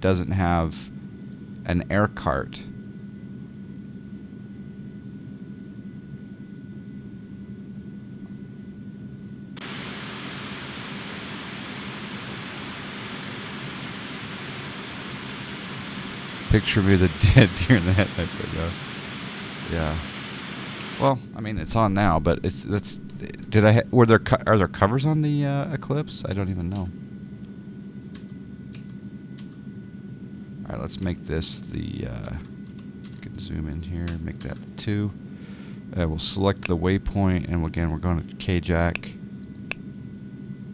doesn't have an air cart. Picture me the dead deer in the headlights right now. Yeah. Well, I mean, it's on now, but that's. Did I? Are there covers on the Eclipse? I don't even know. All right, let's make this the. You can zoom in here, make that 2. We'll select the waypoint, and again, we're going to K-Jack.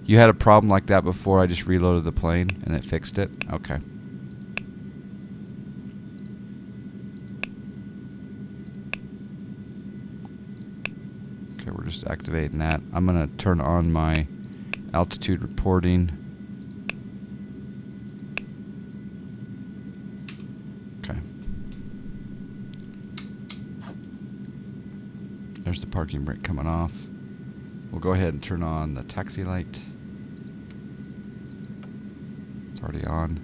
You had a problem like that before. I just reloaded the plane, and it fixed it. Okay. We're just activating that. I'm going to turn on my altitude reporting. Okay. There's the parking brake coming off. We'll go ahead and turn on the taxi light. It's already on.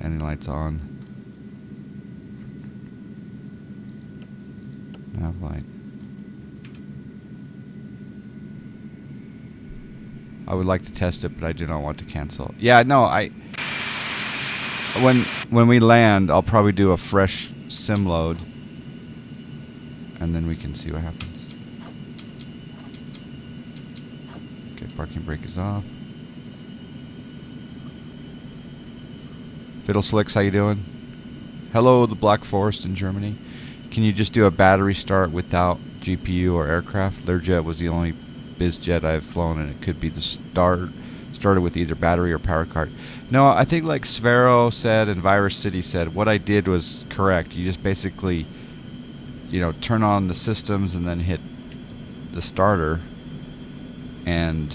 Any lights on. Nav light. I would like to test it, but I do not want to cancel. Yeah, no, when we land, I'll probably do a fresh sim load, and then we can see what happens. Okay, parking brake is off. Fiddle Slicks, how you doing? Hello, the Black Forest in Germany. Can you just do a battery start without GPU or aircraft? Learjet was the only BizJet I've flown, and it could be the started with either battery or power cart. No, I think like Sphero said and Virus City said, what I did was correct. You just basically, turn on the systems and then hit the starter, and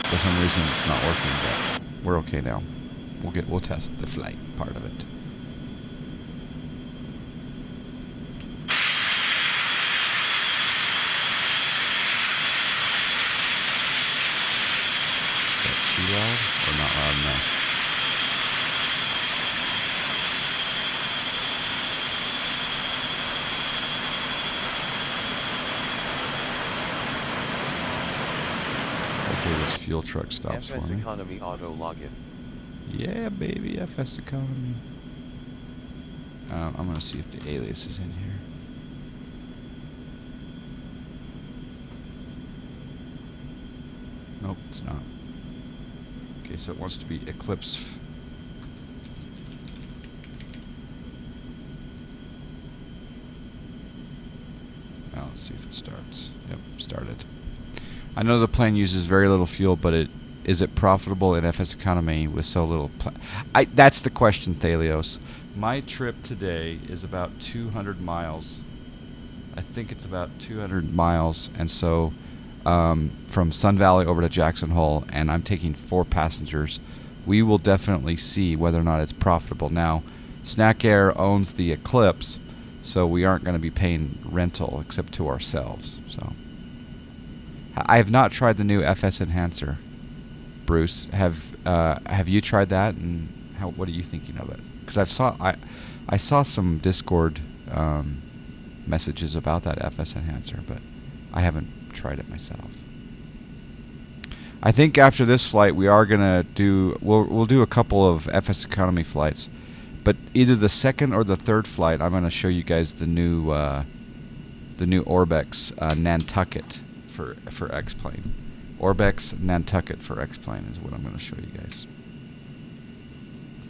for some reason it's not working, but we're okay now. We'll test the flight part of it. Too loud or not loud enough? Hopefully this fuel truck stops FS for me. Economy auto login. Yeah, baby, FS Economy. I'm going to see if the alias is in here. Nope, it's not. Okay, so it wants to be Eclipse. Now let's see if it starts. Yep, started. I know the plane uses very little fuel, but is it profitable in FS Economy with so little? That's the question, Thalios. My trip today is about 200 miles. I think it's about 200 miles, and so from Sun Valley over to Jackson Hole, and I'm taking 4 passengers. We will definitely see whether or not it's profitable. Now, Snack Air owns the Eclipse, so we aren't going to be paying rental except to ourselves. So, I have not tried the new FS Enhancer. Bruce, have you tried that, and what are you thinking of it? Because I saw some Discord messages about that FS Enhancer, but I haven't tried it myself. I think after this flight we are gonna we'll do a couple of FS Economy flights, but either the second or the third flight I'm gonna show you guys the new Orbex Nantucket for X-Plane. Orbex Nantucket for X-Plane is what I'm going to show you guys.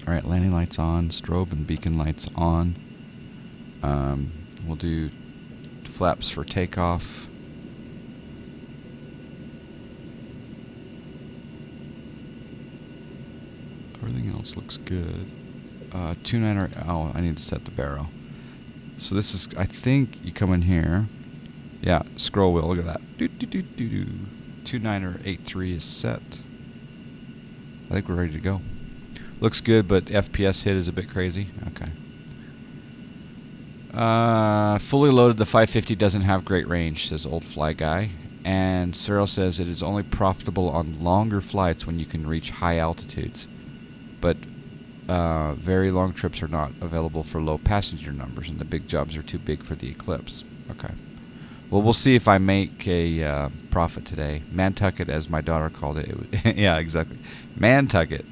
Alright, landing lights on, strobe and beacon lights on. We'll do flaps for takeoff. Everything else looks good. 29er, oh, I need to set the barrel. So this is, I think you come in here. Yeah, scroll wheel, look at that. 29er 83 is set. I think we're ready to go. Looks good, but FPS hit is a bit crazy. Okay. Fully loaded, the 550 doesn't have great range, says Old Fly Guy. And Cyril says it is only profitable on longer flights when you can reach high altitudes. but very long trips are not available for low passenger numbers, and the big jobs are too big for the Eclipse. Okay. Well, we'll see if I make a profit today. Nantucket, as my daughter called it. Yeah, exactly. Nantucket.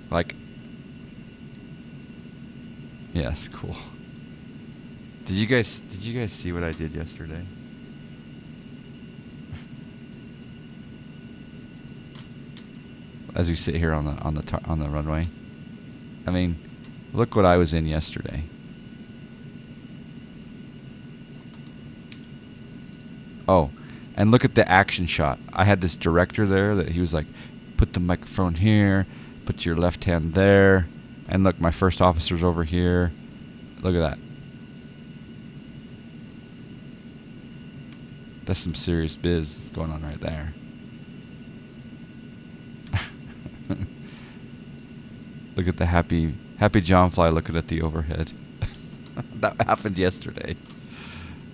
Like, yes, cool. Did you guys see what I did yesterday? As we sit here on the runway. I mean, look what I was in yesterday. Oh, and look at the action shot. I had this director there that he was like, put the microphone here, put your left hand there, and look, my first officer's over here. Look at that. That's some serious biz going on right there. Look at the happy John Fly looking at the overhead. That happened yesterday.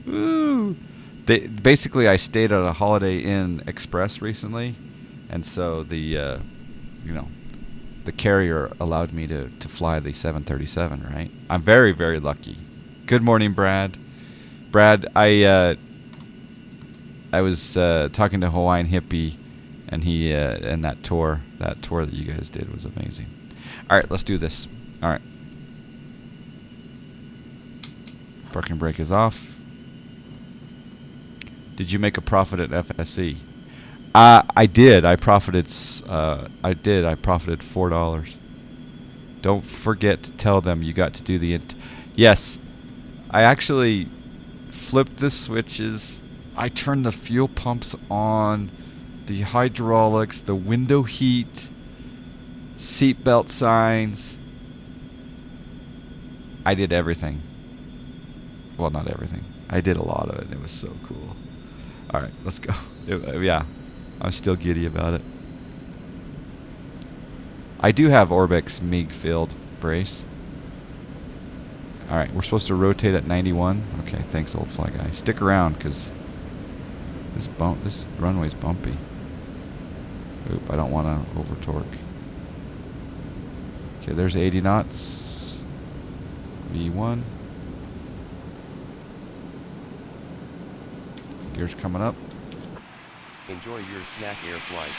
Woo! Basically, I stayed at a Holiday Inn Express recently, and so the the carrier allowed me to fly the 737. Right? I'm very, very lucky. Good morning, Brad. Brad, I was talking to Hawaiian Hippie, and he and that tour that you guys did was amazing. All right, let's do this. All right. Parking brake is off. Did you make a profit at FSC? I did. I profited. I profited $4. Don't forget to tell them you got to do the. Yes, I actually flipped the switches. I turned the fuel pumps on, the hydraulics, the window heat, seatbelt signs. I did everything. Well, not everything. I did a lot of it. It was so cool. All right, let's go. Yeah, I'm still giddy about it. I do have Orbex MiG field brace. All right, we're supposed to rotate at 91. Okay, thanks, old fly guy. Stick around, because this runway's bumpy. Oop, I don't want to over torque. Okay, there's 80 knots. V1. Gears coming up. Enjoy your snack air flight.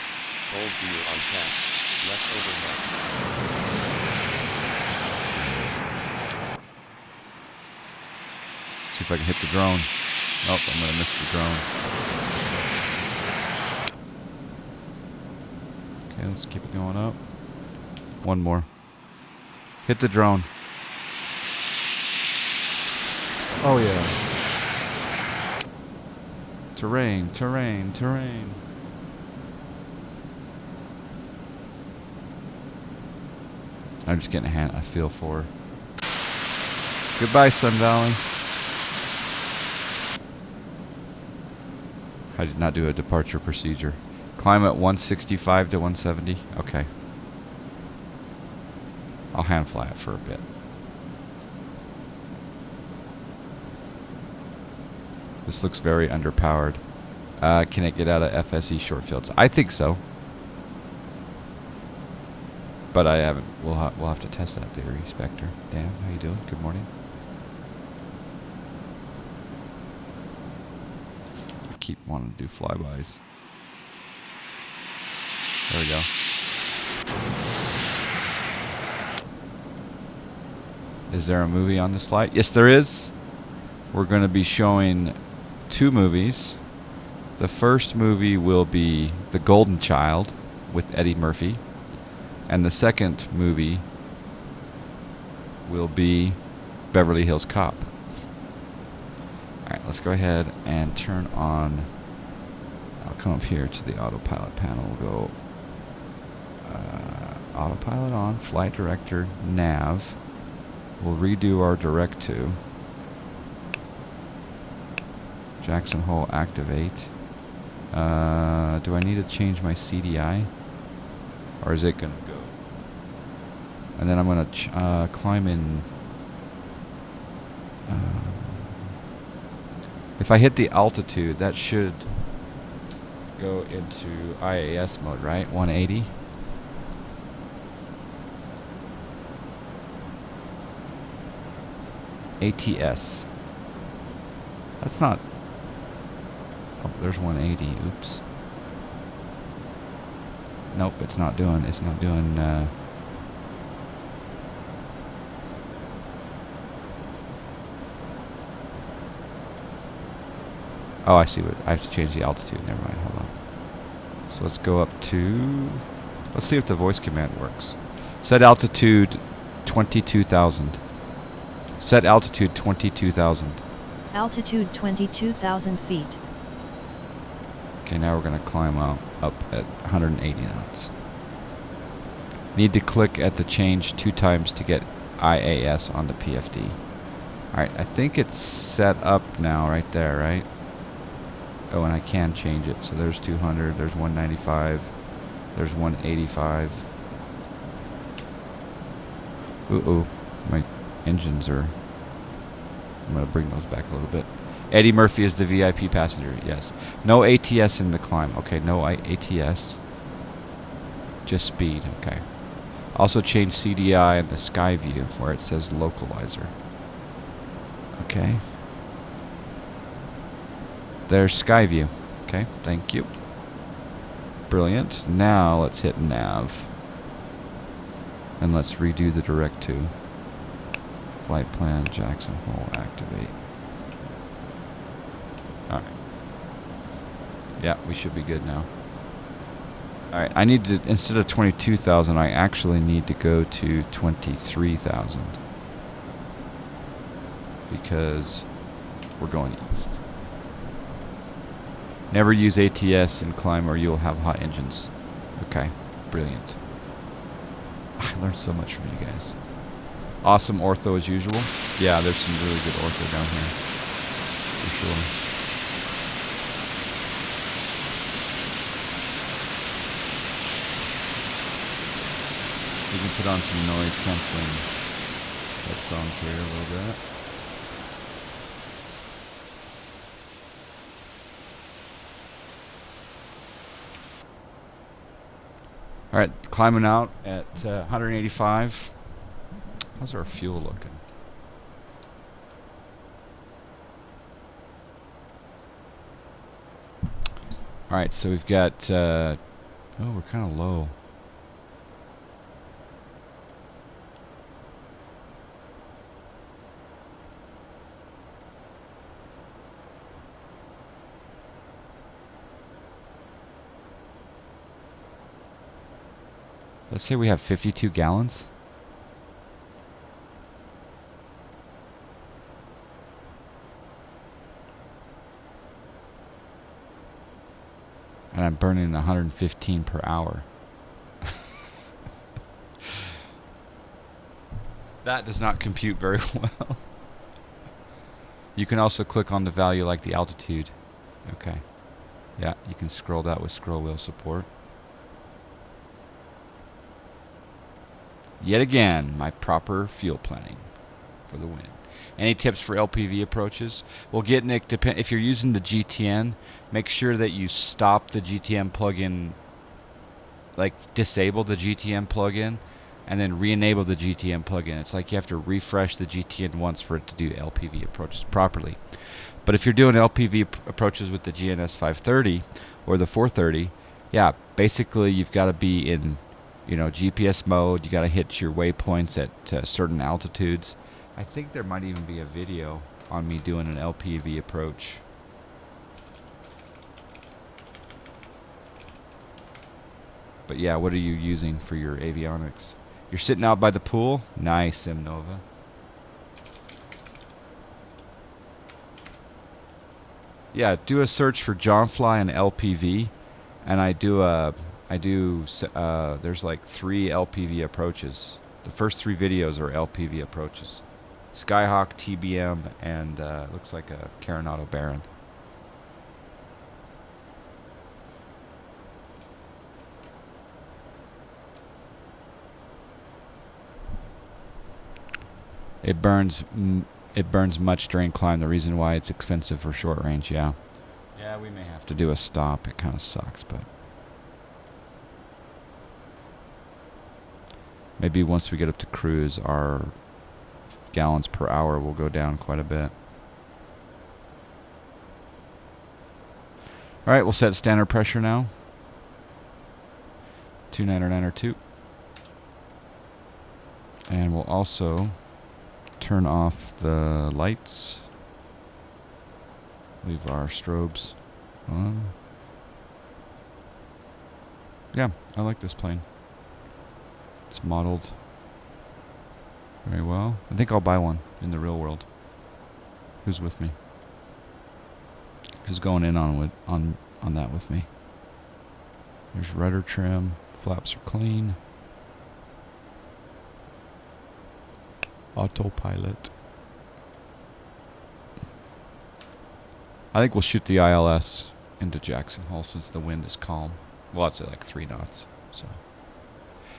Hold gear on tap. Left overhead. See if I can hit the drone. Oh, I'm going to miss the drone. Okay, let's keep it going up. One more. Hit the drone. Oh, yeah. Terrain, terrain, terrain. I'm just getting a feel for her. Goodbye, Sun Valley. I did not do a departure procedure. Climb at 165 to 170. Okay. I'll hand fly it for a bit. This looks very underpowered. Can it get out of FSE short fields? I think so. But I haven't. We'll have to test that theory, Spectre. Dan, how you doing? Good morning. I keep wanting to do flybys. There we go. Is there a movie on this flight? Yes, there is. We're going to be showing 2 movies. The first movie will be The Golden Child with Eddie Murphy. And the second movie will be Beverly Hills Cop. Alright, let's go ahead and turn on. I'll come up here to the autopilot panel. We'll go autopilot on, flight director, nav. We'll redo our direct to. Jackson Hole activate. Do I need to change my CDI? Or is it going to go? And then I'm going to climb in. If I hit the altitude, that should go into IAS mode, right? 180. ATS. That's not... Oh, there's 180. Oops. Nope, it's not doing... Oh, I see what... I have to change the altitude. Never mind, hold on. So let's go up to... Let's see if the voice command works. Set altitude 22,000. Set altitude 22,000. Altitude 22,000 feet. Okay, now we're going to climb up at 180 knots. Need to click at the change 2 times to get IAS on the PFD. Alright, I think it's set up now right there, right? Oh, and I can change it. So there's 200, there's 195, there's 185. Ooh, my engines are... I'm going to bring those back a little bit. Eddie Murphy is the VIP passenger, yes. No ATS in the climb. Okay, no ATS. Just speed, okay. Also change CDI in the sky view where it says localizer. Okay. There's sky view. Okay, thank you. Brilliant. Now let's hit nav. And let's redo the direct to. Flight plan, Jackson Hole, activate. Alright. Yeah, we should be good now. Alright, I need to, instead of 22,000, I actually need to go to 23,000. Because we're going east. Never use ATS and climb or you'll have hot engines. Okay, brilliant. I learned so much from you guys. Awesome ortho as usual. Yeah, there's some really good ortho down here. For sure. We can put on some noise canceling headphones here a little bit. Alright, climbing out at 185. How's our fuel looking? Alright, so we've got... oh, we're kind of low. Let's say we have 52 gallons. And I'm burning 115 per hour. That does not compute very well. You can also click on the value like the altitude. Okay. Yeah, you can scroll that with scroll wheel support. Yet again, my proper fuel planning for the win. Any tips for LPV approaches? Well, Nick, if you're using the GTN, make sure that you stop the GTN plugin, like disable the GTN plugin, and then re-enable the GTN plugin. It's like you have to refresh the GTN once for it to do LPV approaches properly. But if you're doing LPV approaches with the GNS 530 or the 430, yeah, basically you've got to be in, GPS mode. You got to hit your waypoints at certain altitudes. I think there might even be a video on me doing an LPV approach. But yeah, what are you using for your avionics? You're sitting out by the pool? Nice, Simnova. Yeah, do a search for Johnfly and LPV, and there's like 3 LPV approaches. The first 3 videos are LPV approaches. Skyhawk, TBM, and looks like a Carenado Baron. It burns much during climb. The reason why it's expensive for short range, yeah. Yeah, we may have to do a stop. It kind of sucks, but maybe once we get up to cruise, our gallons per hour will go down quite a bit. All right, we'll set standard pressure now. 29902. And we'll also turn off the lights. Leave our strobes on. Yeah, I like this plane. It's modeled very well. I think I'll buy one in the real world. Who's with me? Who's going in on that with me? There's rudder trim. Flaps are clean. Autopilot. I think we'll shoot the ILS into Jackson Hole since the wind is calm. Well, it's at like 3 knots. So,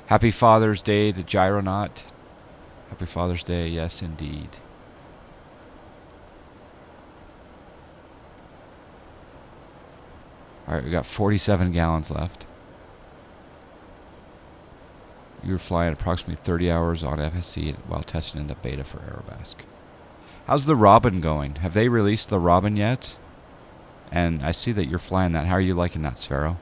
happy Father's Day to Gyronaut. Happy Father's Day, yes indeed. All right, we got 47 gallons left. You were flying approximately 30 hours on FSC while testing in the beta for Aerobask. How's the Robin going? Have they released the Robin yet? And I see that you're flying that. How are you liking that, Sphero?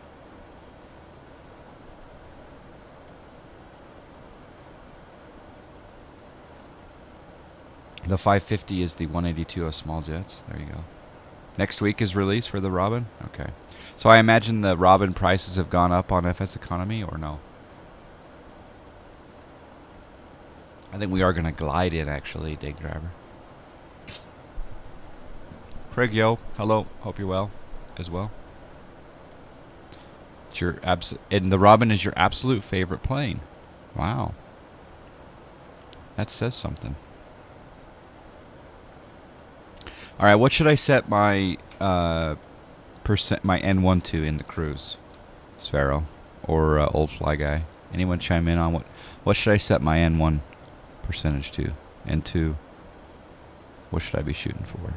The 550 is the 182 of small jets. There you go. Next week is release for the Robin? Okay. So I imagine the Robin prices have gone up on FS Economy, or no? I think we are going to glide in, actually, Dig Driver. Craig, yo, hello. Hope you're well, as well. It's your and the Robin is your absolute favorite plane. Wow. That says something. All right, what should I set my my N1 to in the cruise? Sphero or Old Fly Guy? Anyone chime in on what should I set my N1 percentage to? N2, what should I be shooting for?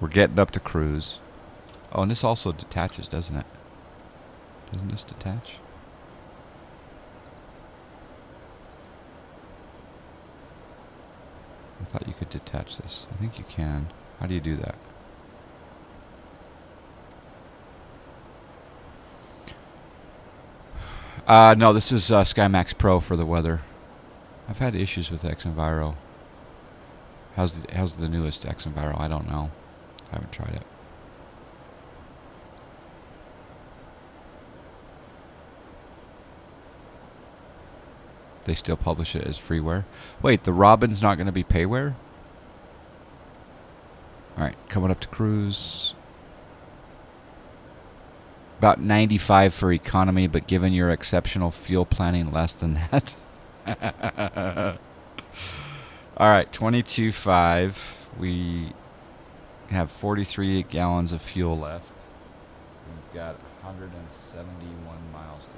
We're getting up to cruise. Oh, and this also detaches, doesn't it? Doesn't this detach? I thought you could detach this. I think you can. How do you do that? No, this is SkyMax Pro for the weather. I've had issues with X-Enviro. How's the newest X-Enviro? I don't know. I haven't tried it. They still publish it as freeware. Wait, the Robin's not going to be payware? Alright, coming up to cruise. About 95 for economy, but given your exceptional fuel planning, less than that. Alright, 22.5. We have 43 gallons of fuel left. We've got 171 miles to go.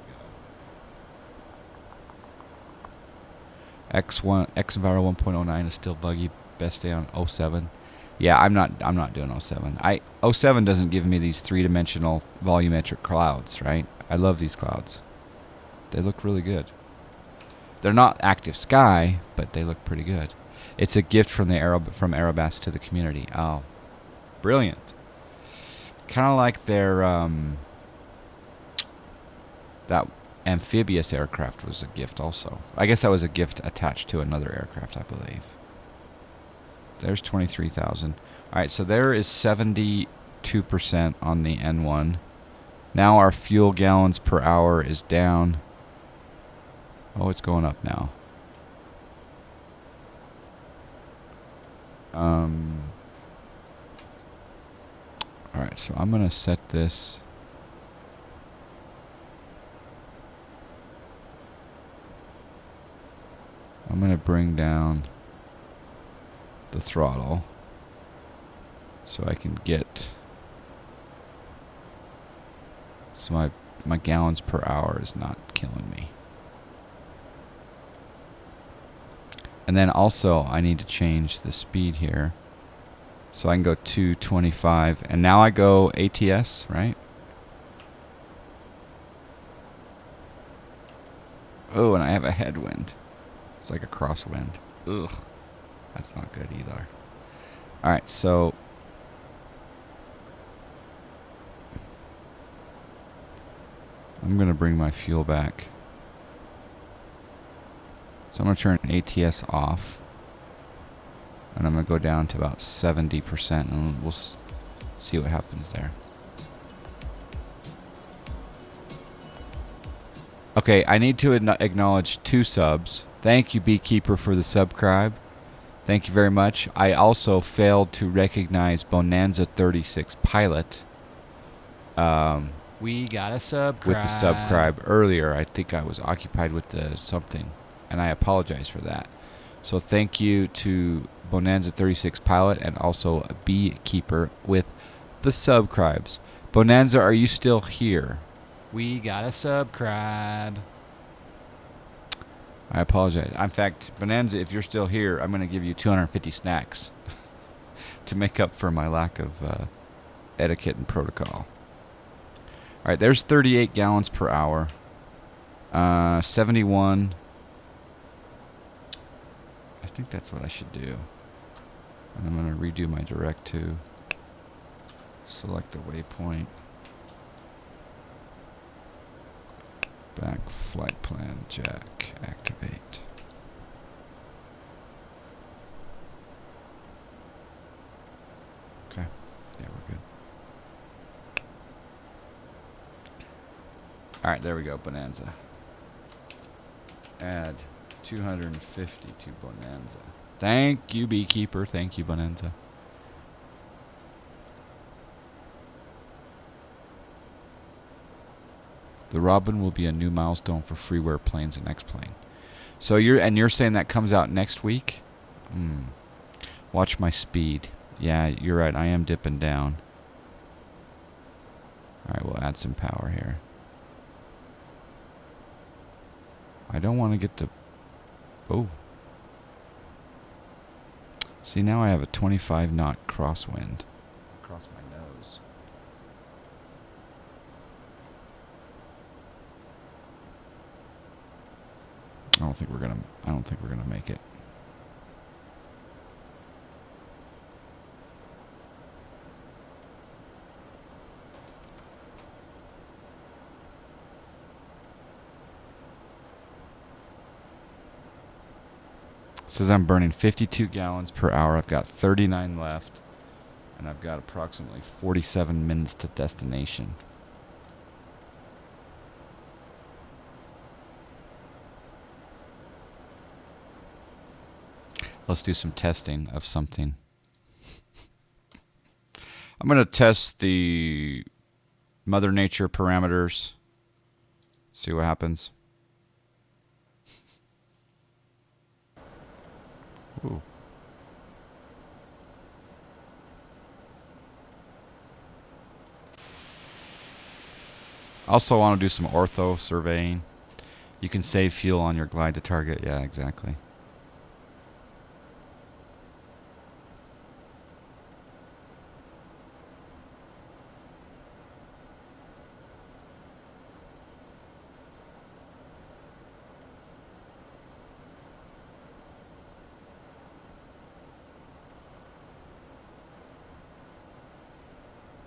X-Enviro 1.09 is still buggy. Best day on 07. Yeah, I'm not doing 07. 07 doesn't give me these three-dimensional volumetric clouds, right? I love these clouds. They look really good. They're not active sky, but they look pretty good. It's a gift from from Aerobask to the community. Oh, brilliant. Kind of like their that amphibious aircraft was a gift also. I guess that was a gift attached to another aircraft, I believe. There's 23,000. All right, so there is 72% on the N1. Now our fuel gallons per hour is down. Oh, it's going up now. All right, so I'm going to set this. I'm going to bring down the throttle so I can get, so my gallons per hour is not killing me. And then also I need to change the speed here so I can go 225, and now I go ATS, right? Oh, and I have a headwind. It's like a crosswind. Ugh. That's not good either. Alright, so I'm going to bring my fuel back. So I'm going to turn ATS off. And I'm going to go down to about 70%, and we'll see what happens there. Okay, I need to acknowledge 2 subs. Thank you, Beekeeper, for the subscribe. Thank you very much. I also failed to recognize Bonanza 36 Pilot. We got a subscribe. With the subscribe earlier. I think I was occupied with the something, and I apologize for that. So thank you to Bonanza 36 Pilot and also Beekeeper with the subscribes. Bonanza, are you still here? We got a subscribe. I apologize. In fact, Bonanza, if you're still here, I'm going to give you 250 snacks to make up for my lack of etiquette and protocol. All right, there's 38 gallons per hour. 71. I think that's what I should do. And I'm going to redo my direct to select the waypoint. Back flight plan, jack, activate. Okay, yeah, we're good. Alright, there we go, Bonanza. Add 250 to Bonanza. Thank you, Beekeeper. Thank you, Bonanza. The Robin will be a new milestone for freeware planes and X-Plane. So you're saying that comes out next week? Watch my speed. Yeah, you're right. I am dipping down. All right, we'll add some power here. I don't want to get to... Oh. See, now I have a 25 knot crosswind across my nose. I don't think we're gonna make it. It says I'm burning 52 gallons per hour. I've got 39 left, and I've got approximately 47 minutes to destination. Let's do some testing of something. I'm going to test the Mother Nature parameters. See what happens. Ooh. Also want to do some ortho surveying. You can save fuel on your glide to target. Yeah, exactly.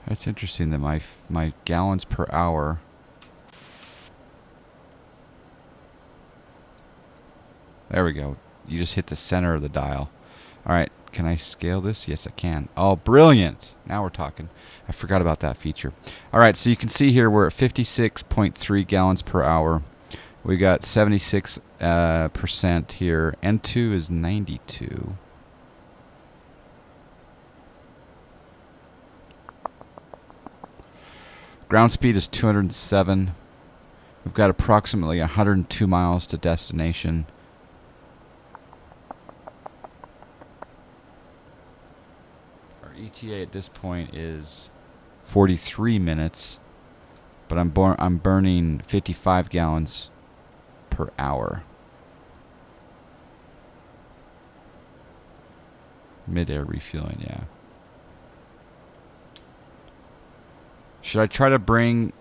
That's interesting that my gallons per hour. There we go. You just hit the center of the dial. All right, can I scale this? Yes, I can. Oh, brilliant. Now we're talking. I forgot about that feature. All right, so you can see here we're at 56.3 gallons per hour. We got 76% here. N2 is 92. Ground speed is 207. We've got approximately 102 miles to destination. Our ETA at this point is 43 minutes, but I'm burning 55 gallons per hour. Mid-air refueling, yeah. Should I try to bring...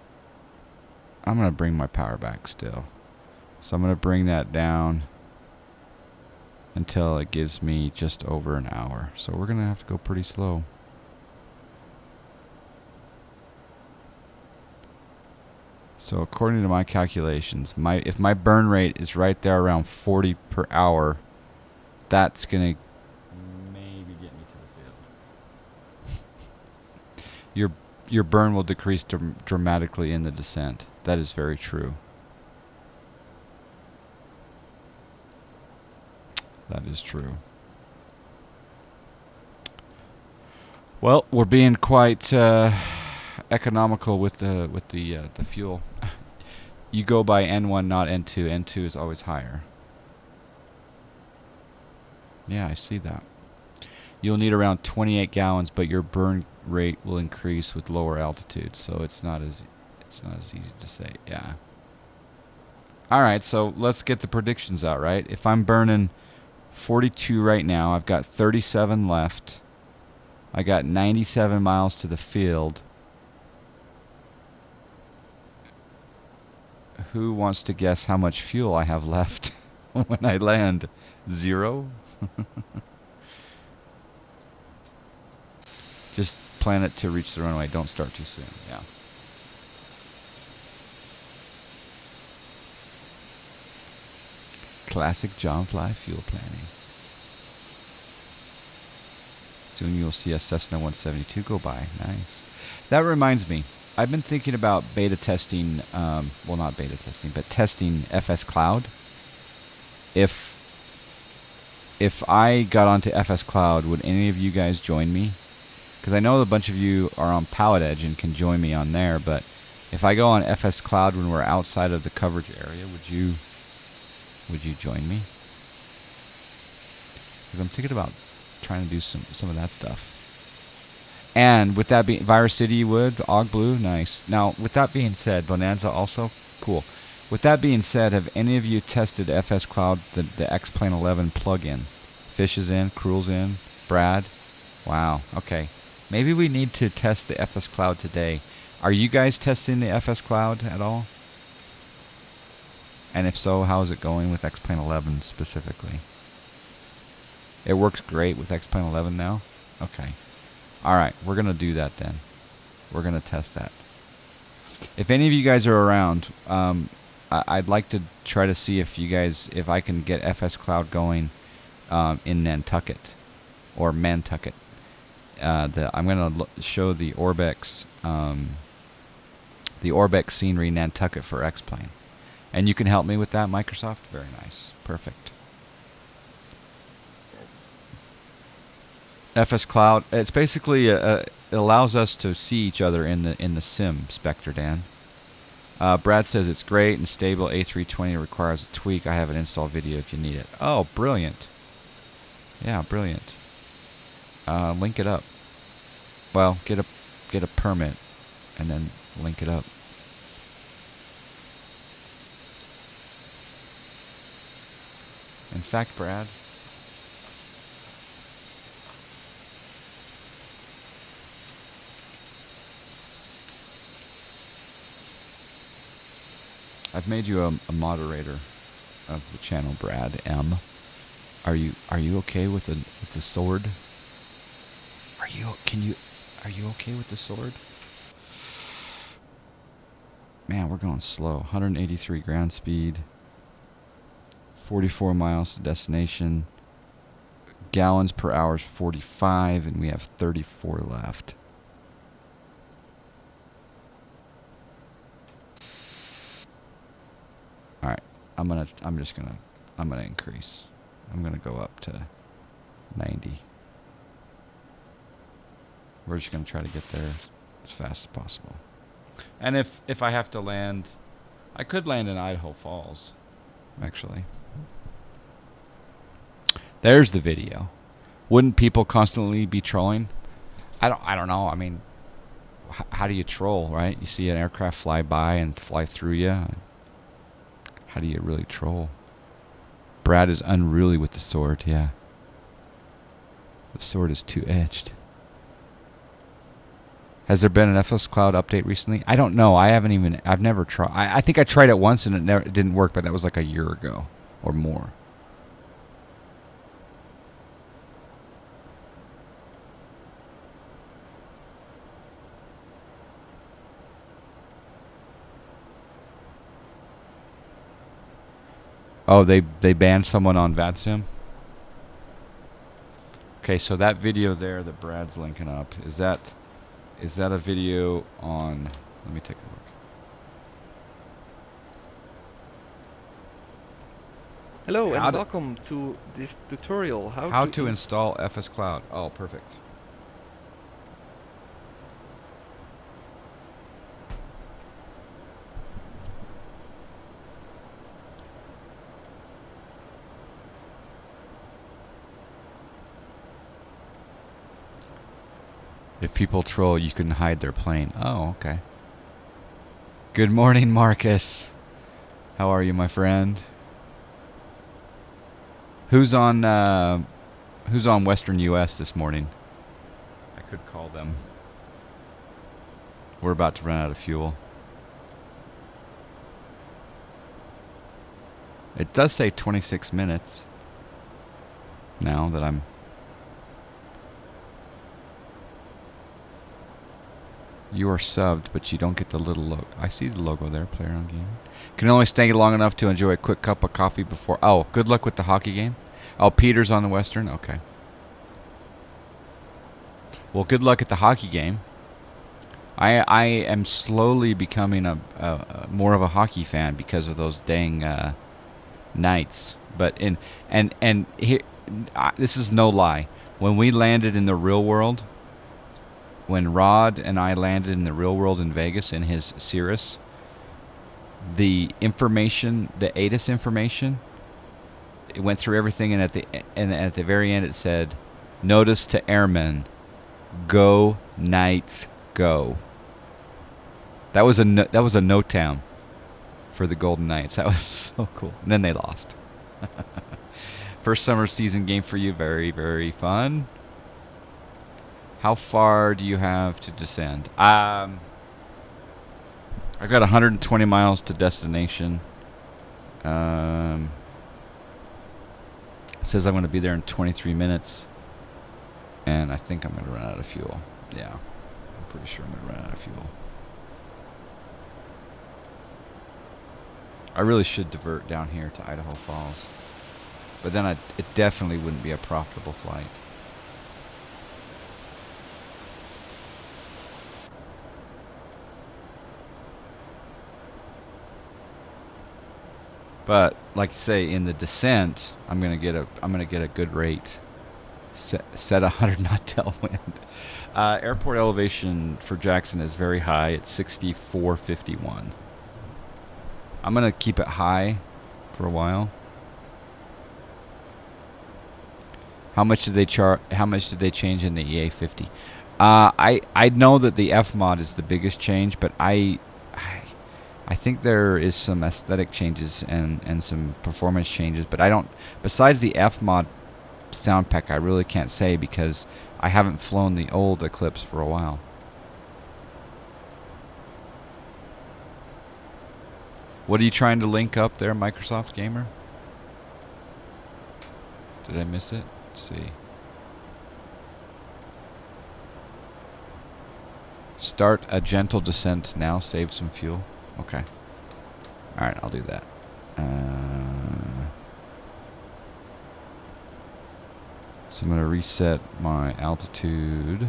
I'm going to bring my power back still. So I'm going to bring that down until it gives me just over an hour. So we're going to have to go pretty slow. So according to my calculations, if my burn rate is right there around 40 per hour, that's going to maybe get me to the field. Your burn will decrease dramatically in the descent. That is very true. That is true. Well, we're being quite economical with the fuel. You go by N1, not N2. N2 is always higher. Yeah, I see that. You'll need around 28 gallons, but your burn rate will increase with lower altitude, so it's not as easy to say. Yeah. All right, so let's get the predictions out, right? If I'm burning 42 right now, I've got 37 left. I got 97 miles to the field. Who wants to guess how much fuel I have left when I land? 0? Just plan it to reach the runway. Don't start too soon. Yeah. Classic John Fly fuel planning. Soon you'll see a Cessna 172 go by. Nice. That reminds me. I've been thinking about beta testing, well, not beta testing, but testing FS Cloud. If I got onto FS Cloud, would any of you guys join me? Because I know a bunch of you are on Pallet Edge and can join me on there, but if I go on FS Cloud when we're outside of the coverage area, would you join me? Because I'm thinking about trying to do some of that stuff. And with that being, Virus City would, Og Blue, nice. Now, with that being said, Bonanza also, cool. With that being said, have any of you tested FS Cloud, the X-Plane 11 plugin? Fish is in, Cruel's in, Brad? Wow, okay. Maybe we need to test the FS Cloud today. Are you guys testing the FS Cloud at all? And if so, how is it going with X-Plane 11 specifically? It works great with X-Plane 11 now? Okay. All right, we're going to do that then. We're going to test that. If any of you guys are around, I'd like to try to see if I can get FS Cloud going in Nantucket or Mantucket. I'm going to show the Orbex scenery Nantucket for X-Plane. And you can help me with that, Microsoft? Very nice. Perfect. FS Cloud, it's basically it allows us to see each other in the sim, Spectre Dan. Brad says it's great and stable. A320 requires a tweak. I have an install video if you need it. Oh, brilliant. Yeah, brilliant. Link it up. Well, get a permit and then link it up. In fact, Brad, I've made you a moderator of the channel, Brad M. Are you okay with the sword? Are you okay with the sword? Man, we're going slow. 183 ground speed. 44 miles to destination. Gallons per hour is 45, and we have 34 left. All right, I'm gonna increase. I'm gonna go up to 90. We're just gonna try to get there as fast as possible. And if I have to land, I could land in Idaho Falls, actually. There's the video. Wouldn't people constantly be trolling? I don't know. I mean, how do you troll, right? You see an aircraft fly by and fly through you. How do you really troll? Brad is unruly with the sword, yeah. The sword is two-edged. Has there been an FS Cloud update recently? I don't know. I've never tried. I think I tried it once and it didn't work, but that was like a year ago or more. Oh, they banned someone on VATSIM? Okay, so that video there that Brad's linking up, is that a video on... Let me take a look. Hello How and to- welcome to this tutorial. How to install FS Cloud. Oh, perfect. If people troll, you can hide their plane. Oh, okay. Good morning, Marcus. How are you, my friend? Who's on Western US this morning? I could call them. We're about to run out of fuel. It does say 26 minutes. Now that I'm... You are subbed, but you don't get the little logo. I see the logo there, player on game. Can only stay long enough to enjoy a quick cup of coffee before... Oh, good luck with the hockey game. Oh, Peter's on the Western? Okay. Well, good luck at the hockey game. I am slowly becoming a more of a hockey fan because of those dang nights. But here, this is no lie. When we landed in the real world... When Rod and I landed in the real world in Vegas in his Cirrus, the information, the ATIS information, it went through everything, and at the very end it said, "Notice to airmen, go Knights, go." That was a note down for the Golden Knights. That was so cool. And then they lost. First summer season game for you, very very fun. How far do you have to descend? I've got 120 miles to destination. It says I'm going to be there in 23 minutes. And I think I'm going to run out of fuel. Yeah, I'm pretty sure I'm going to run out of fuel. I really should divert down here to Idaho Falls. But then it definitely wouldn't be a profitable flight. But like you say, in the descent, I'm gonna get a good rate. Set 100 knot tailwind. Airport elevation for Jackson is very high. It's 6451. I'm gonna keep it high for a while. How much did they How much did they change in the EA50? I know that the F mod is the biggest change, but I think there is some aesthetic changes and some performance changes, but I don't... Besides the F mod sound pack, I really can't say because I haven't flown the old Eclipse for a while. What are you trying to link up there, Microsoft Gamer? Did I miss it? Let's see. Start a gentle descent now. Save some fuel. Okay. Alright, I'll do that. So I'm going to reset my altitude.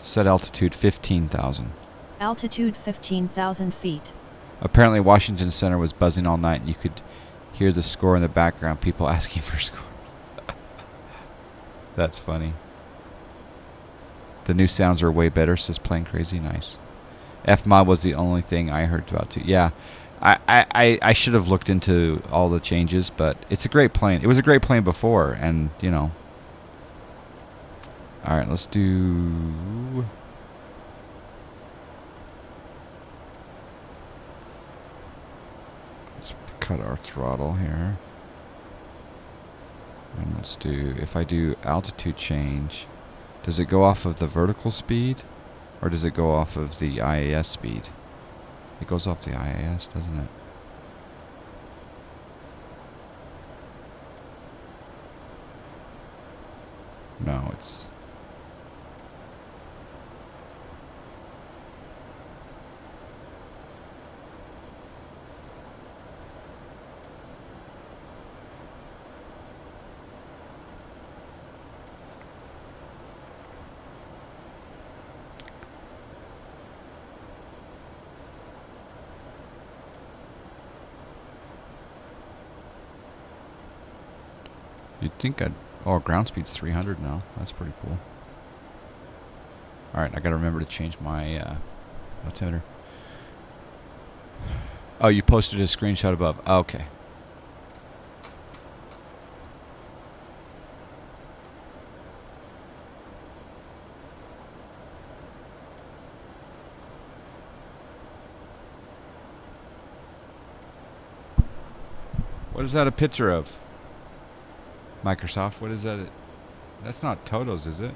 Set altitude 15,000. Altitude 15,000 feet. Apparently Washington Center was buzzing all night and you could hear the score in the background, people asking for score. That's funny. The new sounds are way better, says Plain Crazy. Nice. F-mod was the only thing I heard about too. Yeah, I should have looked into all the changes, but it's a great plane. It was a great plane before, and you know. All right, let's do. Let's cut our throttle here, and let's do. If I do altitude change, does it go off of the vertical speed? Or does it go off of the IAS speed? It goes off the IAS, doesn't it? No, it's... You'd think I'd... Oh, ground speed's 300 now. That's pretty cool. Alright, I gotta remember to change my altimeter. Oh, you posted a screenshot above. Oh, okay. What is that a picture of? Microsoft, what is that? That's not Toto's, is it?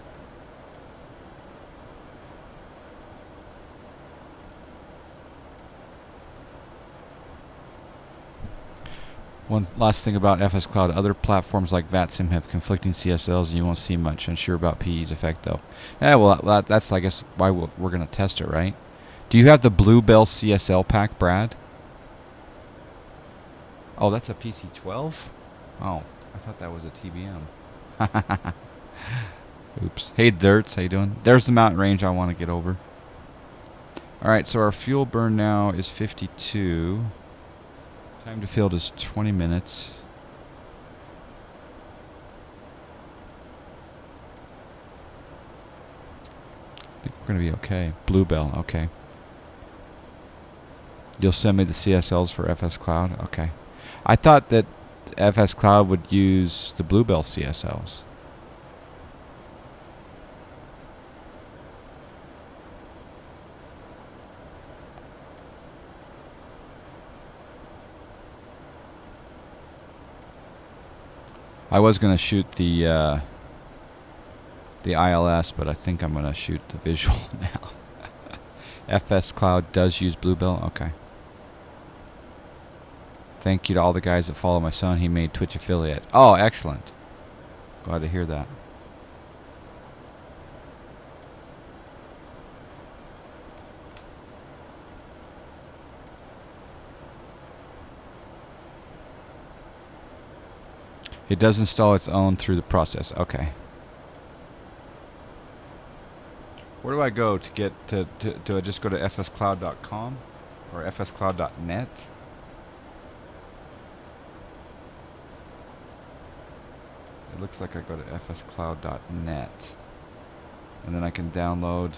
One last thing about FS Cloud. Other platforms like VATSIM have conflicting CSLs and you won't see much. Unsure about PE's effect though. Yeah, well, that's I guess why we're going to test it, right? Do you have the Bluebell CSL pack, Brad? Oh, that's a PC-12? Oh, I thought that was a TBM. Oops. Hey, Dirts, how you doing? There's the mountain range I want to get over. Alright, so our fuel burn now is 52. Time to field is 20 minutes. I think we're going to be okay. Bluebell, okay. You'll send me the CSLs for FS Cloud? Okay. I thought that FS Cloud would use the Bluebell CSLs. I was going to shoot the ILS, but I think I'm going to shoot the visual now. FS Cloud does use Bluebell? Okay. Thank you to all the guys that follow my son. He made Twitch affiliate. Oh, excellent. Glad to hear that. It does install its own through the process. Okay. Where do I go to get do I just go to fscloud.com or fscloud.net? It looks like I go to fscloud.net. And then I can download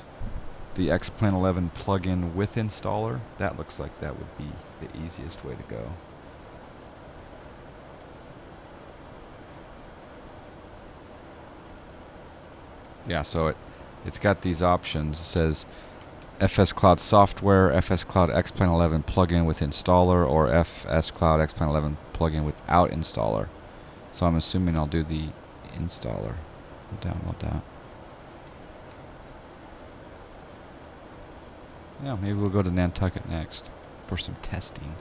the X-Plane 11 plugin with installer. That looks like that would be the easiest way to go. Yeah, so it's got these options. It says FS Cloud software, FS Cloud X-Plane 11 plugin with installer, or FS Cloud X-Plane 11 plugin without installer. So I'm assuming I'll do the installer. I'll download that. Yeah, maybe we'll go to Nantucket next for some testing.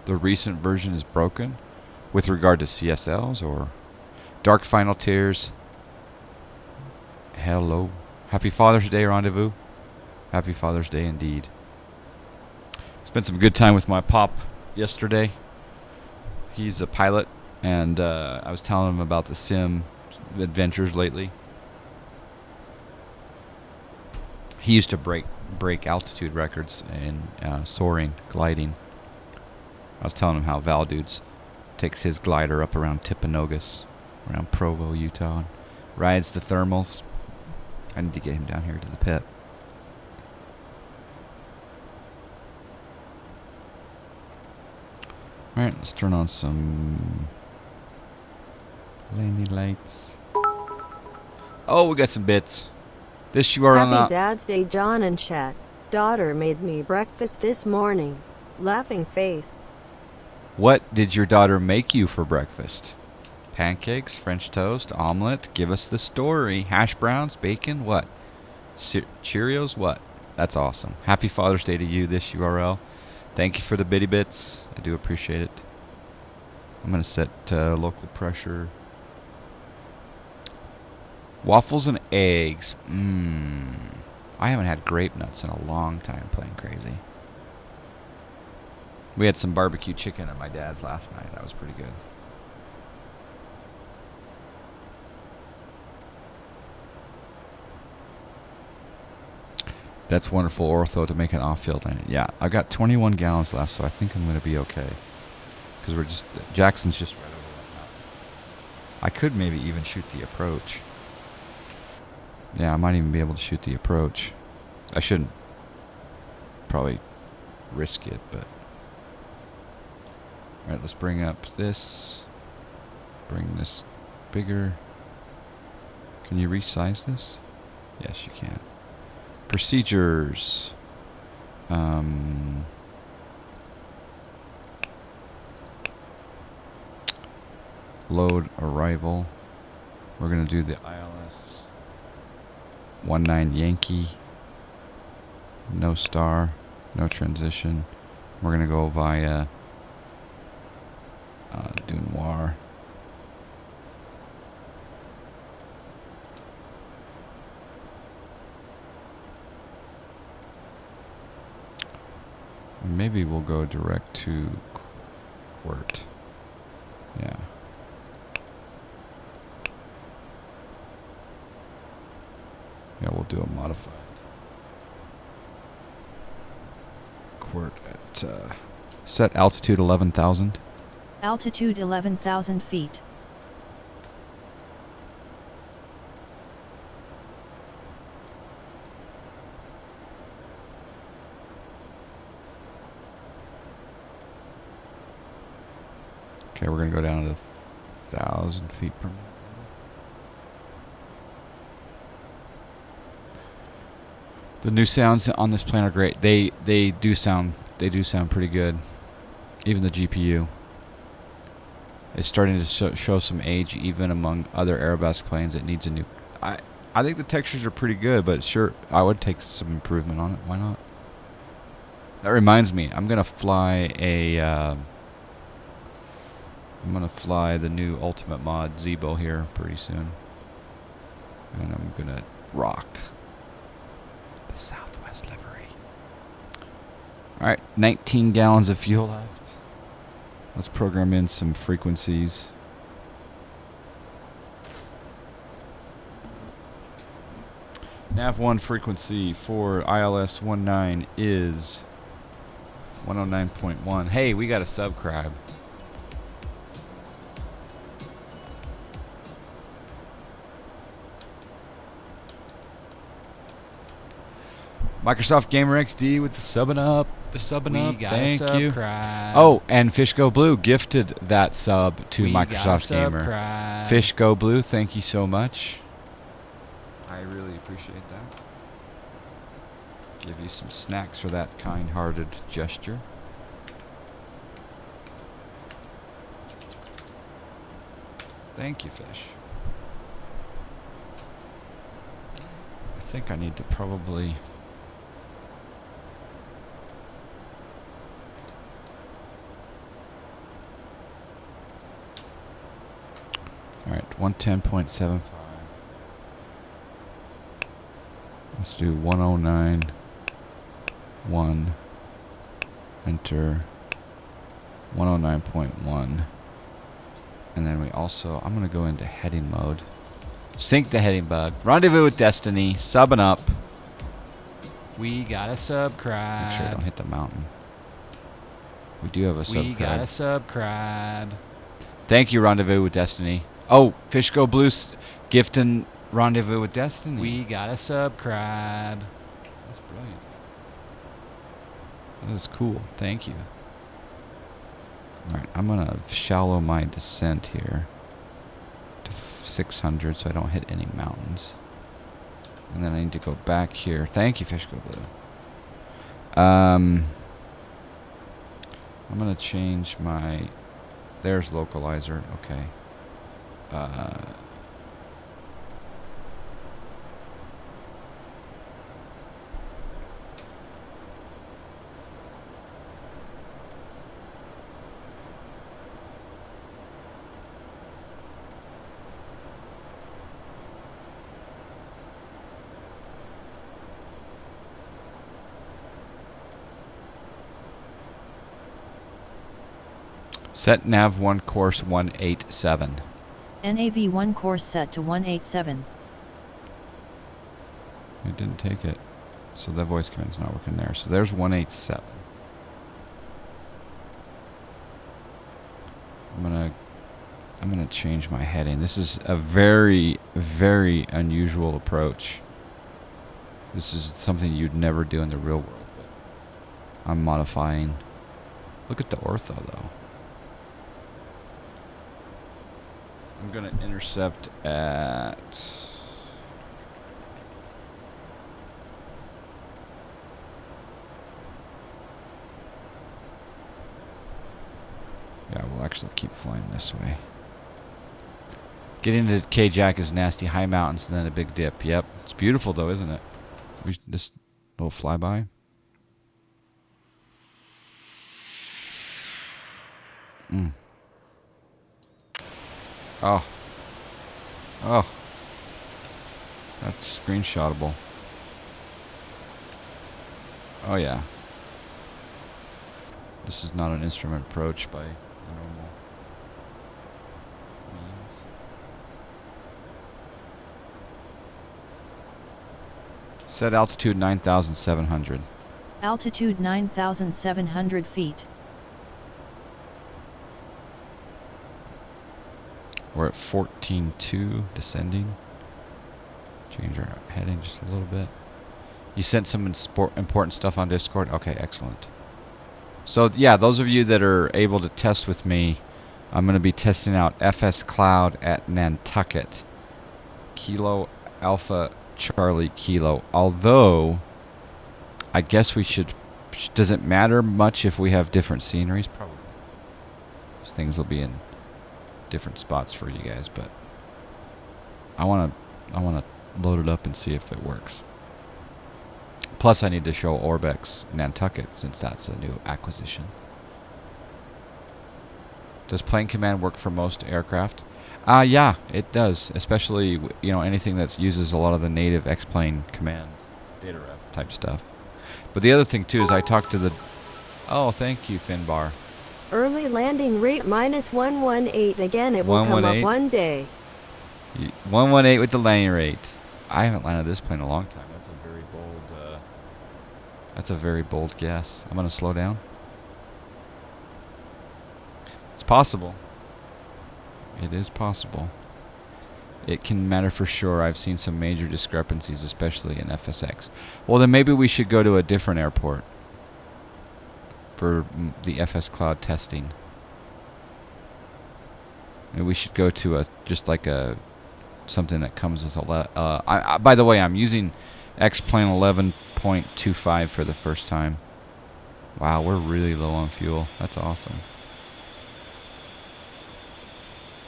The recent version is broken with regard to CSLs or Dark Final Tears. Hello. Happy Father's Day rendezvous. Happy Father's Day indeed. Spent some good time with my pop yesterday. He's a pilot, and I was telling him about the sim adventures lately. He used to break altitude records in soaring, gliding. I was telling him how Val Dudes takes his glider up around Timpanogos, around Provo, Utah, and rides the thermals. I need to get him down here to the pit. Alright, let's turn on some landing lights. Oh, we got some bits. This you are on Happy Dad's Day, John and chat. Daughter made me breakfast this morning. Laughing face. What did your daughter make you for breakfast? Pancakes, French toast, omelet? Give us the story. Hash browns, bacon, what? Cheerios, what? That's awesome. Happy Father's Day to you, this URL. Thank you for the bitty bits. I do appreciate it. I'm going to set local pressure. Waffles and eggs. I haven't had grape nuts in a long time playing crazy. We had some barbecue chicken at my dad's last night. That was pretty good. That's wonderful, Ortho, to make an off-field lane. Yeah, I've got 21 gallons left, so I think I'm going to be okay. Because Jackson's just right over that mountain. I could maybe even shoot the approach. Yeah, I might even be able to shoot the approach. I shouldn't probably risk it, but... Alright, let's bring up this. Bring this bigger. Can you resize this? Yes, you can. Procedures. Load arrival. We're going to do the ILS 19 Yankee. No star. No transition. We're going to go via Dunoir. Maybe we'll go direct to Quirt. Yeah. Yeah, we'll do a modified Quirt at set altitude 11,000. Altitude 11,000 feet. Okay, we're going to go down to 1,000 feet per minute. The new sounds on this plane are great. They do sound pretty good. Even the GPU. It's starting to show some age even among other Aerobask planes. It needs a new... I think the textures are pretty good, but sure, I would take some improvement on it. Why not? That reminds me, I'm going to fly the new Ultimate Mod Zebo here pretty soon. And I'm going to rock the Southwest livery. Alright, 19 gallons of fuel left. Let's program in some frequencies. Nav1 frequency for ILS 19 is 109.1. Hey, we got a subscribe. Microsoft Gamer XD with the subbing up. We got Thank a you. subscribe. Oh, and Fish Go Blue gifted that sub to We Microsoft got a Gamer. subscribe. Fish Go Blue, thank you so much. I really appreciate that. Give you some snacks for that kind-hearted gesture. Thank you, Fish. I think I need to probably... Alright, 110.75. Let's do 109.1. Enter 109.1. And then we also, I'm going to go into heading mode. Sync the heading bug. Rendezvous with Destiny. Subbing up. We got a subscribe. Make sure I don't hit the mountain. We do have a subscribe. We got a subscribe. Thank you, Rendezvous with Destiny. Oh, Fish Go Blue gifting Rendezvous with Destiny. We got a subscribe. That's brilliant. That is cool. Thank you. Alright, I'm going to shallow my descent here to 600 so I don't hit any mountains. And then I need to go back here. Thank you, Fish Go Blue. I'm going to change my... There's localizer. Okay. Set nav 1 course 187. NAV1 course set to 187. It didn't take it. So that voice command's not working there. So there's 187. I'm gonna change my heading. This is a very, very unusual approach. This is something you'd never do in the real world, but I'm modifying. Look at the ortho though. I'm gonna intercept at yeah, we'll actually keep flying this way. Getting to K-Jack is nasty. High mountains and then a big dip. Yep. It's beautiful though, isn't it? We just little flyby. Oh. Oh. That's screenshotable. Oh yeah. This is not an instrument approach by normal means. Set altitude 9,700. Altitude 9,700 feet. We're at 14.2, descending. Change our heading just a little bit. You sent some important stuff on Discord? Okay, excellent. So yeah, those of you that are able to test with me, I'm going to be testing out FS Cloud at Nantucket. Kilo Alpha Charlie Kilo. Although, I guess we should... Does it matter much if we have different sceneries? Probably. These things will be in different spots for you guys, but I want to load it up and see if it works. Plus, I need to show Orbex Nantucket since that's a new acquisition. Does plane command work for most aircraft? Yeah, it does. Especially, you know, anything that uses a lot of the native X-plane commands, data ref type stuff. But the other thing too is I talked to the... Oh, thank you, Finbar. Early landing rate minus 118. Again, it will come up 118? one day. 118 with the landing rate. I haven't landed this plane in a long time. That's a very bold... That's a very bold guess. I'm going to slow down. It's possible. It is possible. It can matter for sure. I've seen some major discrepancies, especially in FSX. Well, then maybe we should go to a different airport for the FS Cloud testing. Maybe we should go to just like something that comes with a... by the way, I'm using X-Plane 11.25 for the first time. Wow, we're really low on fuel. That's awesome.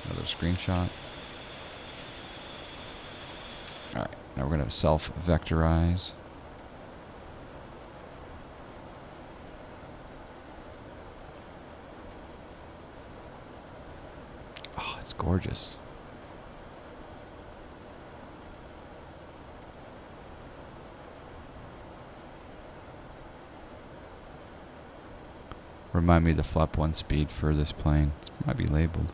Another screenshot. Alright, now we're going to self-vectorize. Oh, it's gorgeous. Remind me to flap 1 speed for this plane. This might be labeled.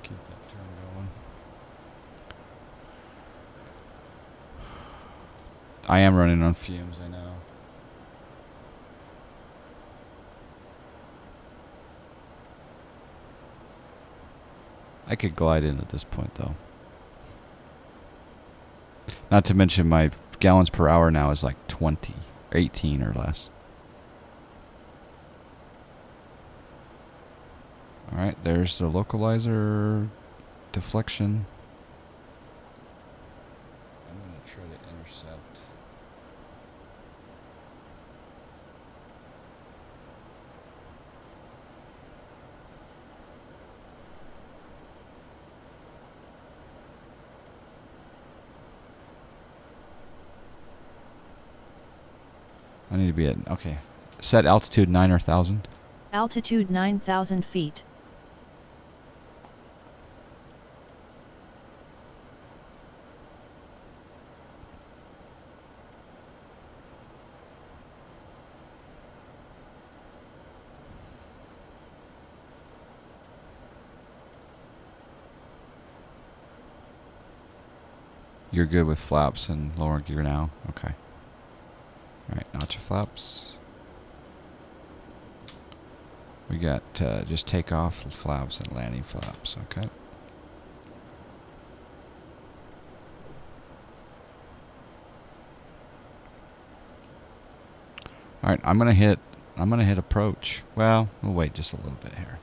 Keep that turn going. I am running on fumes, I know. I could glide in at this point, though. Not to mention my gallons per hour now is like 20, 18 or less. Alright, there's the localizer deflection. I'm going to try to intercept. I need to be at, okay. Set altitude 9 or 1,000. Altitude 9,000 feet. You're good with flaps and lower gear now? Okay. Alright, notch of flaps. We got just takeoff flaps and landing flaps. Okay. Alright, I'm gonna hit approach. Well, we'll wait just a little bit here.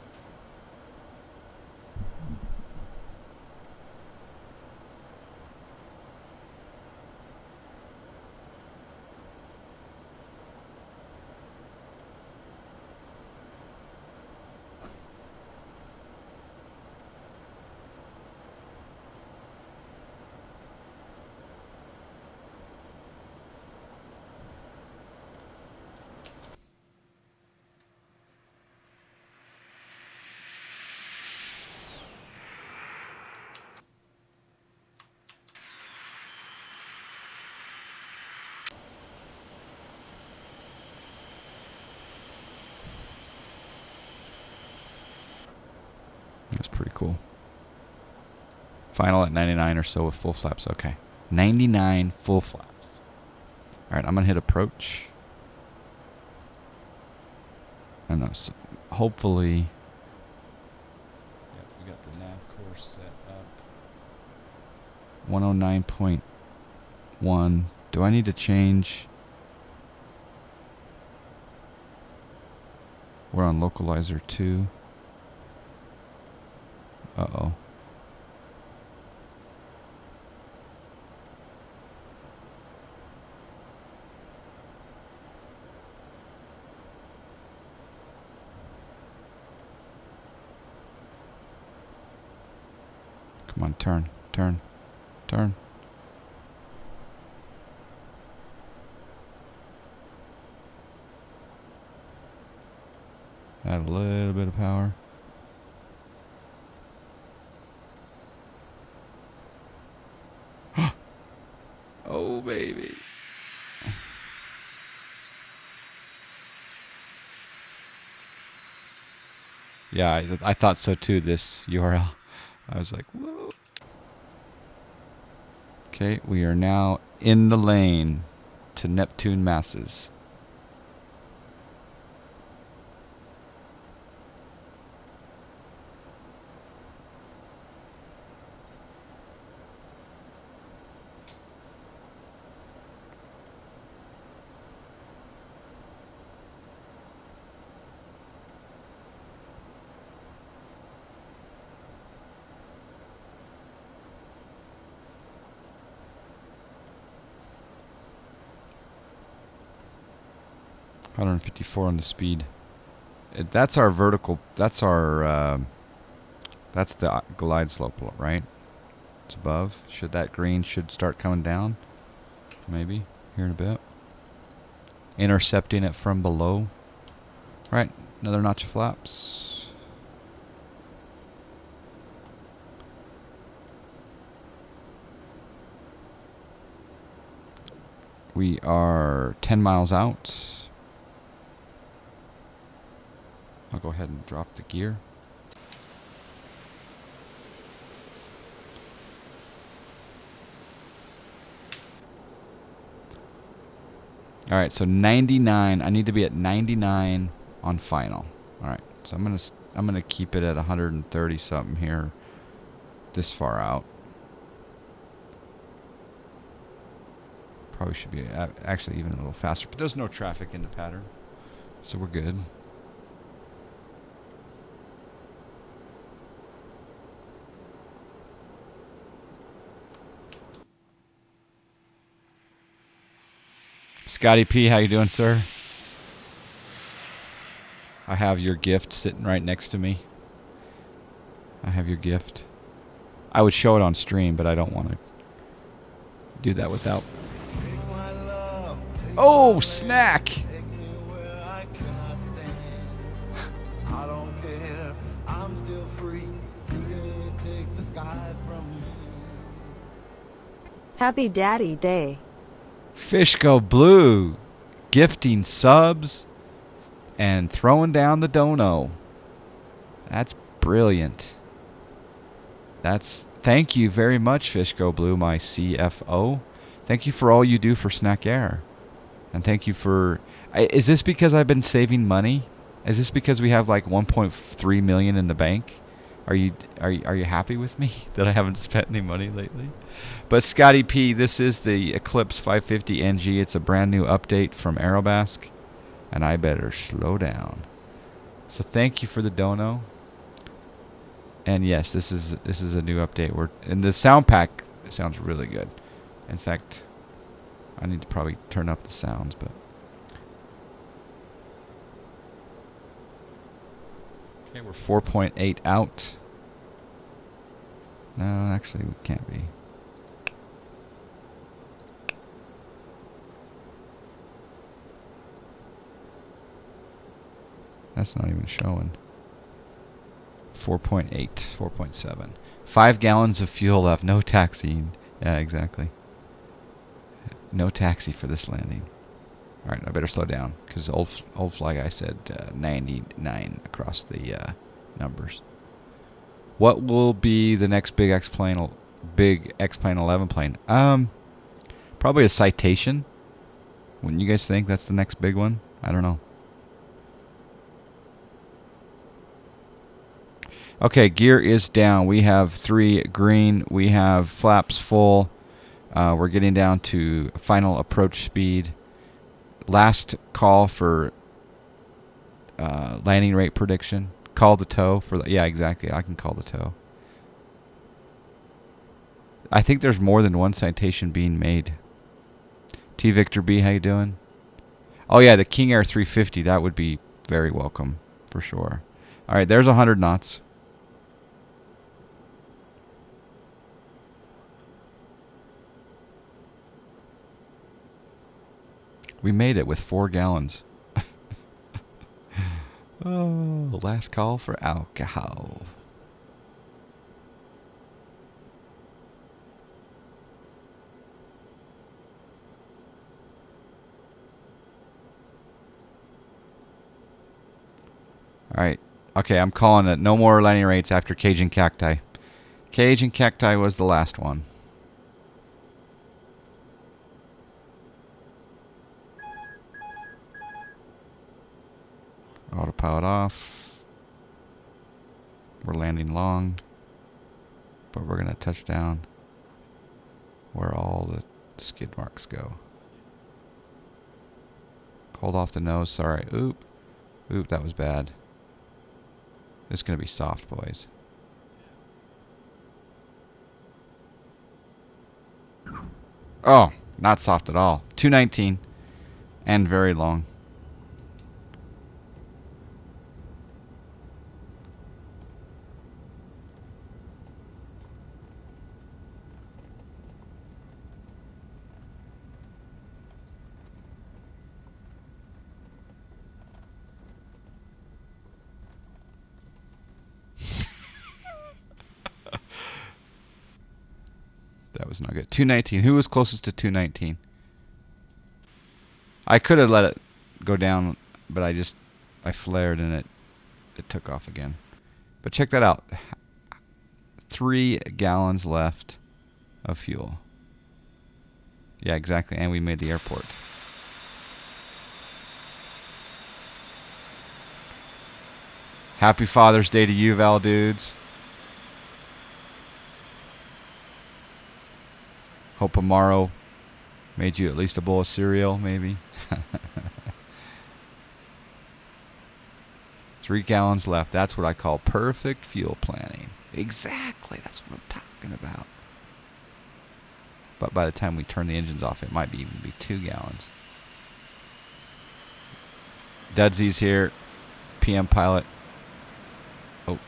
That's pretty cool. Final at 99 or so with full flaps. Okay. 99 full flaps. Alright, I'm going to hit approach. I don't know. So hopefully. Yep, we got the nav course set up. 109.1. Do I need to change? We're on localizer 2. Uh-oh. Come on, turn, turn, turn. Add a little bit of power. Oh, baby. Yeah, I thought so too, this URL. I was like, whoa. Okay, we are now in the lane to Neptune masses. $154 on the speed. That's our vertical. That's our. That's the glide slope, right? It's above. Should that green should start coming down? Maybe here in a bit. Intercepting it from below. Right, another notch of flaps. We are 10 miles out. I'll go ahead and drop the gear. All right, so 99. I need to be at 99 on final. All right, so I'm gonna keep it at 130 something here, this far out. Probably should be actually even a little faster, but there's no traffic in the pattern, so we're good. Scotty P, how you doing, sir? I have your gift sitting right next to me. I have your gift. I would show it on stream, but I don't want to do that without. Oh, snack! Happy Daddy Day. Fish Go Blue, gifting subs and throwing down the dono. That's brilliant. That's Thank you very much, Fishgo Blue, my CFO. Thank you for all you do for Snack Air. And thank you for... is this because I've been saving money? Is this because we have like 1.3 million in the bank? Are you happy with me that I haven't spent any money lately? But Scotty P, this is the Eclipse 550 NG. It's a brand new update from Aerobask, and I better slow down. So thank you for the dono. And yes, this is a new update. And the sound pack sounds really good. In fact, I need to probably turn up the sounds, but okay, we're 4.8 out. No, actually, we can't be. That's not even showing. 4.8, 4.7. 5 gallons of fuel left. No taxiing. Yeah, exactly. No taxi for this landing. All right, I better slow down because old fly guy said 99 across the numbers. What will be the next big X-Plane 11 plane? Probably a Citation. Wouldn't you guys think that's the next big one? I don't know. Okay, gear is down. We have 3 green. We have flaps full. We're getting down to final approach speed. Last call for landing rate prediction. Call the tow for the... Yeah, exactly. I can call the tow. I think there's more than one Citation being made. T Victor B, how you doing? Oh yeah, the King Air 350. That would be very welcome for sure. All right, there's 100 knots. We made it with 4 gallons. Oh, last call for alcohol. All right. Okay, I'm calling it. No more landing rates after Cajun Cacti. Cajun Cacti was the last one. Autopilot off. We're landing long, but we're going to touch down where all the skid marks go. Hold off the nose. Sorry. Oop. Oop, that was bad. It's going to be soft, boys. Oh, not soft at all. 219 and very long. That was not good. 219. Who was closest to 219? I could have let it go down, but I flared and it took off again. But check that out. 3 gallons left of fuel. Yeah, exactly. And we made the airport. Happy Father's Day to you, Val dudes. Hope Amaro made you at least a bowl of cereal, maybe. 3 gallons left. That's what I call perfect fuel planning. Exactly. That's what I'm talking about. But by the time we turn the engines off, it might even be 2 gallons. Dudsy's here. PM pilot. Oh.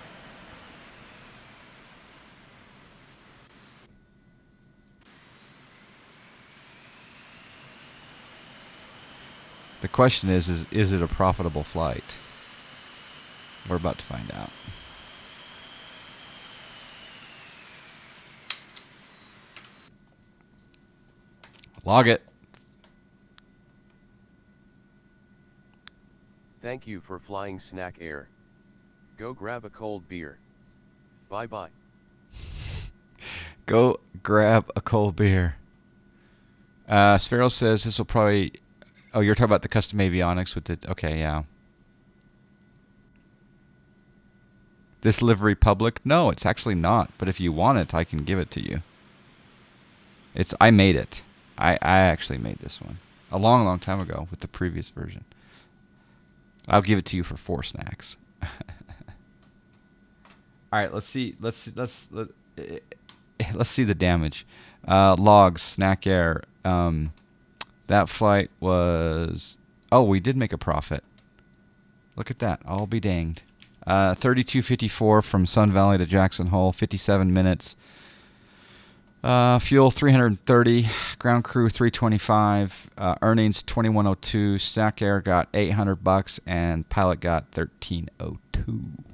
The question is it a profitable flight? We're about to find out. Log it. Thank you for flying Snack Air. Go grab a cold beer. Bye bye. Go grab a cold beer. Sphero says this will probably... Oh, you're talking about the custom avionics with the... Okay, yeah. This livery public? No, it's actually not. But if you want it, I can give it to you. I made it. I actually made this one a long, long time ago with the previous version. I'll give it to you for 4 snacks. All right, let's see. Let's see the damage. Logs, Snack Air. That flight was... Oh, we did make a profit. Look at that. I'll be danged. 32.54 from Sun Valley to Jackson Hole, 57 minutes. Fuel 330, ground crew 325, earnings 2102. Snack Air got $800 and pilot got 1302.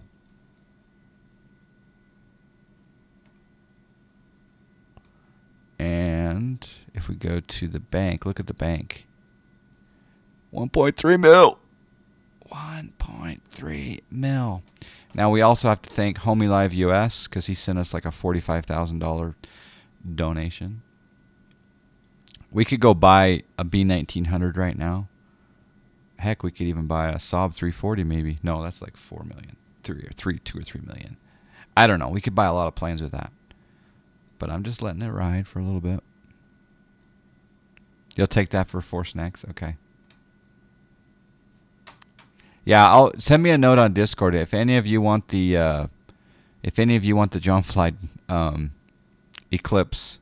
And if we go to the bank, look at the bank. 1.3 mil. 1.3 mil. Now we also have to thank Homie Live US because he sent us like a $45,000 donation. We could go buy a B1900 right now. Heck, we could even buy a Saab 340 maybe. No, that's like 4 million. 2 or 3 million. I don't know. We could buy a lot of planes with that. But I'm just letting it ride for a little bit. You'll take that for 4 snacks? Okay. Yeah, send me a note on Discord if any of you want the John Fly Eclipse